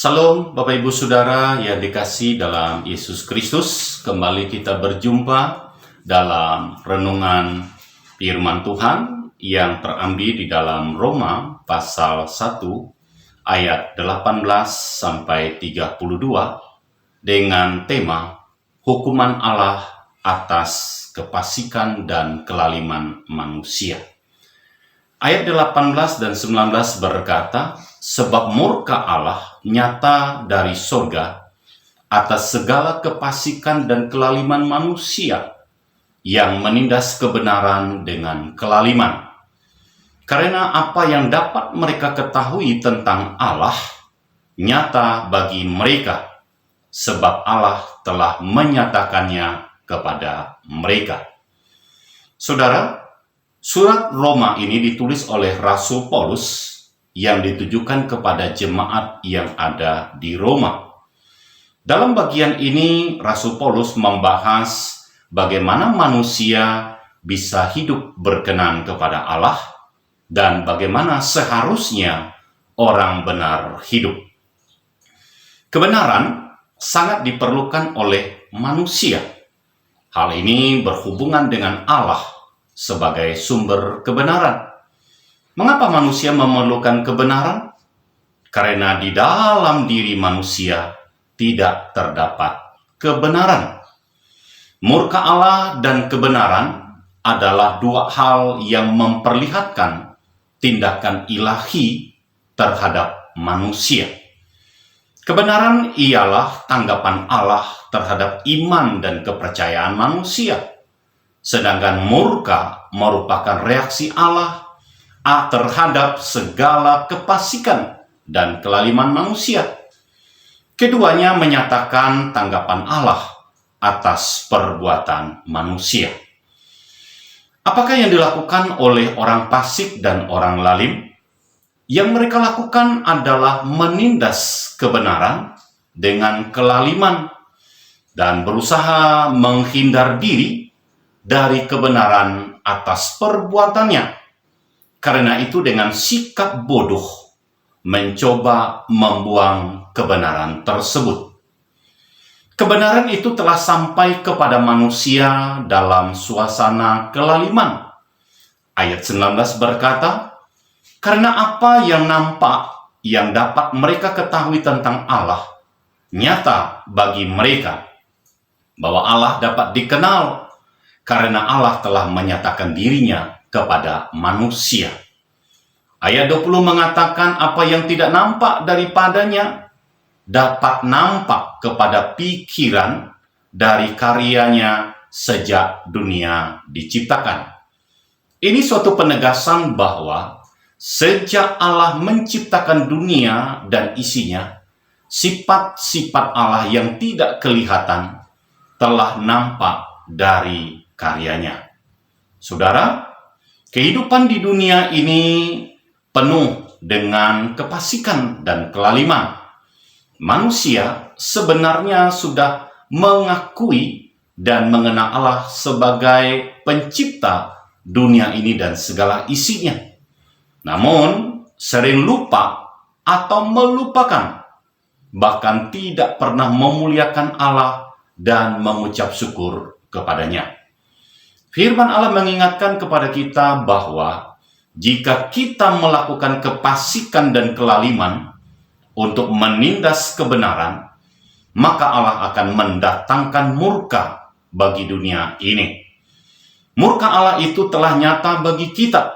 Salam Bapak Ibu Saudara yang dikasihi dalam Yesus Kristus. Kembali kita berjumpa dalam renungan firman Tuhan yang terambil di dalam Roma pasal 1 ayat 18 sampai 32 dengan tema hukuman Allah atas kefasikan dan kelaliman manusia. Ayat 18 dan 19 berkata, sebab murka Allah nyata dari surga atas segala kefasikan dan kelaliman manusia yang menindas kebenaran dengan kelaliman. Karena apa yang dapat mereka ketahui tentang Allah nyata bagi mereka, sebab Allah telah menyatakannya kepada mereka. Saudara, surat Roma ini ditulis oleh Rasul Paulus yang ditujukan kepada jemaat yang ada di Roma. Dalam bagian ini, Rasul Paulus membahas bagaimana manusia bisa hidup berkenan kepada Allah dan bagaimana seharusnya orang benar hidup. Kebenaran sangat diperlukan oleh manusia. Hal ini berhubungan dengan Allah sebagai sumber kebenaran. Mengapa manusia memerlukan kebenaran? Karena di dalam diri manusia tidak terdapat kebenaran. Murka Allah dan kebenaran adalah dua hal yang memperlihatkan tindakan ilahi terhadap manusia. Kebenaran ialah tanggapan Allah terhadap iman dan kepercayaan manusia. Sedangkan murka merupakan reaksi Allah terhadap segala kefasikan dan kelaliman manusia. Keduanya menyatakan tanggapan Allah atas perbuatan manusia. Apakah yang dilakukan oleh orang fasik dan orang lalim? Yang mereka lakukan adalah menindas kebenaran dengan kelaliman dan berusaha menghindar diri dari kebenaran atas perbuatannya. Karena itu dengan sikap bodoh mencoba membuang kebenaran tersebut. Kebenaran itu telah sampai kepada manusia dalam suasana kelaliman. Ayat 19 berkata, karena apa yang nampak yang dapat mereka ketahui tentang Allah nyata bagi mereka, bahwa Allah dapat dikenal karena Allah telah menyatakan dirinya kepada manusia. Ayat 20 mengatakan apa yang tidak nampak daripadanya dapat nampak kepada pikiran dari karyanya sejak dunia diciptakan. Ini suatu penegasan bahwa sejak Allah menciptakan dunia dan isinya, sifat-sifat Allah yang tidak kelihatan telah nampak dari karyanya. Saudara, kehidupan di dunia ini penuh dengan kefasikan dan kelaliman. Manusia sebenarnya sudah mengakui dan mengenal Allah sebagai pencipta dunia ini dan segala isinya. Namun, sering lupa atau melupakan, bahkan tidak pernah memuliakan Allah dan mengucap syukur kepadanya. Firman Allah mengingatkan kepada kita bahwa jika kita melakukan kefasikan dan kelaliman untuk menindas kebenaran, maka Allah akan mendatangkan murka bagi dunia ini. Murka Allah itu telah nyata bagi kita,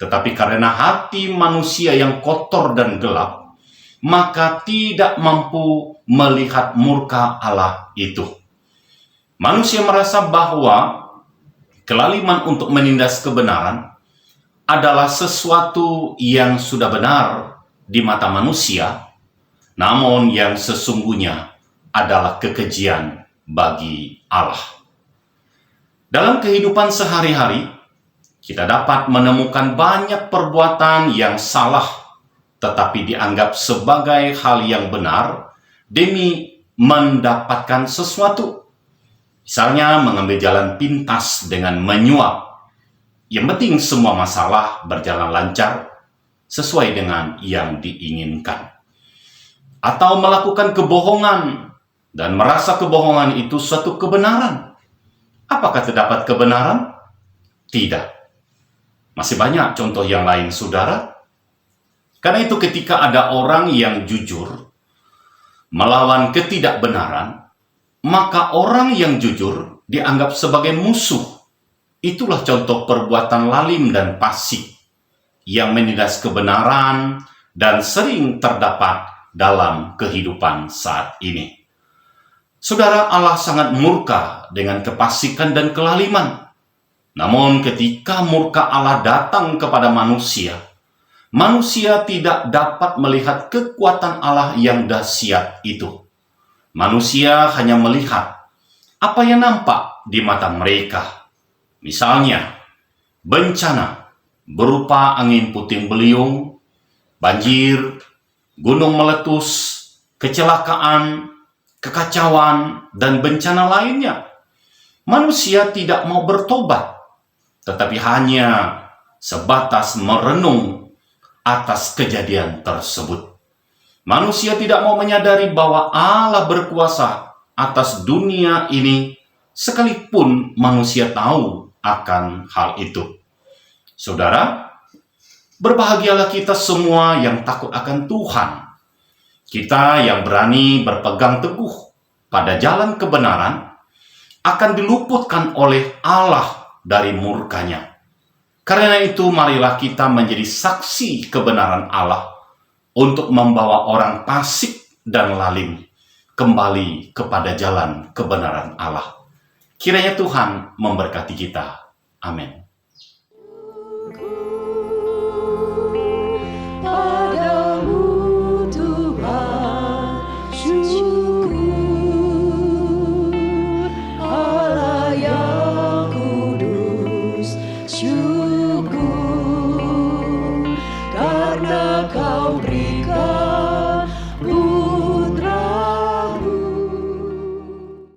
tetapi karena hati manusia yang kotor dan gelap, maka tidak mampu melihat murka Allah itu. Manusia merasa bahwa kelaliman untuk menindas kebenaran adalah sesuatu yang sudah benar di mata manusia, namun yang sesungguhnya adalah kekejian bagi Allah. Dalam kehidupan sehari-hari, kita dapat menemukan banyak perbuatan yang salah, tetapi dianggap sebagai hal yang benar demi mendapatkan sesuatu. Misalnya mengambil jalan pintas dengan menyuap. Yang penting semua masalah berjalan lancar sesuai dengan yang diinginkan. atau melakukan kebohongan dan merasa kebohongan itu suatu kebenaran. Apakah terdapat kebenaran? Tidak. Masih banyak contoh yang lain, saudara. Karena itu ketika ada orang yang jujur melawan ketidakbenaran, maka orang yang jujur dianggap sebagai musuh. Itulah contoh perbuatan lalim dan fasik yang menindas kebenaran dan sering terdapat dalam kehidupan saat ini. Saudara, Allah sangat murka dengan kefasikan dan kelaliman. Namun ketika murka Allah datang kepada manusia, manusia tidak dapat melihat kekuatan Allah yang dahsyat itu. Manusia hanya melihat apa yang nampak di mata mereka. Misalnya, bencana berupa angin puting beliung, banjir, gunung meletus, kecelakaan, kekacauan, dan bencana lainnya. Manusia tidak mau bertobat, tetapi hanya sebatas merenung atas kejadian tersebut. Manusia tidak mau menyadari bahwa Allah berkuasa atas dunia ini, sekalipun manusia tahu akan hal itu. Saudara, berbahagialah kita semua yang takut akan Tuhan. Kita yang berani berpegang teguh pada jalan kebenaran akan diluputkan oleh Allah dari murkanya. Karena itu, marilah kita menjadi saksi kebenaran Allah untuk membawa orang fasik dan lalim kembali kepada jalan kebenaran Allah. Kiranya Tuhan memberkati kita. Amin. Kau beri